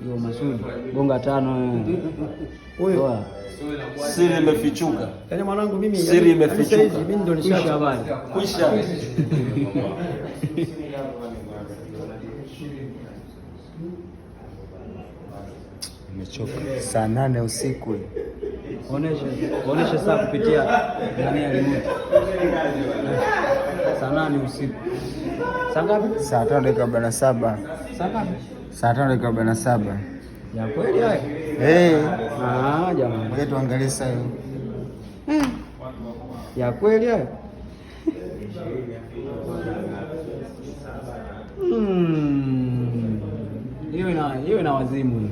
Yo Masudi gonga 5 huyo. Siri imefichuka. Yaani mwanangu mimi siri imefichuka. Mimi ndo nishaisha habari. Kwisha. Nimechoka. Saa 8 usiku. Onesha saa kupitia nani alimuta. Saa 8 usiku. Saa ngapi? Saa 5:47. Saa ngapi? Saa 5:47. Ya kweli hayo? Jamani. Ngoja tuangalie saa hiyo. Ya kweli hayo? Hiyo ina wazimu.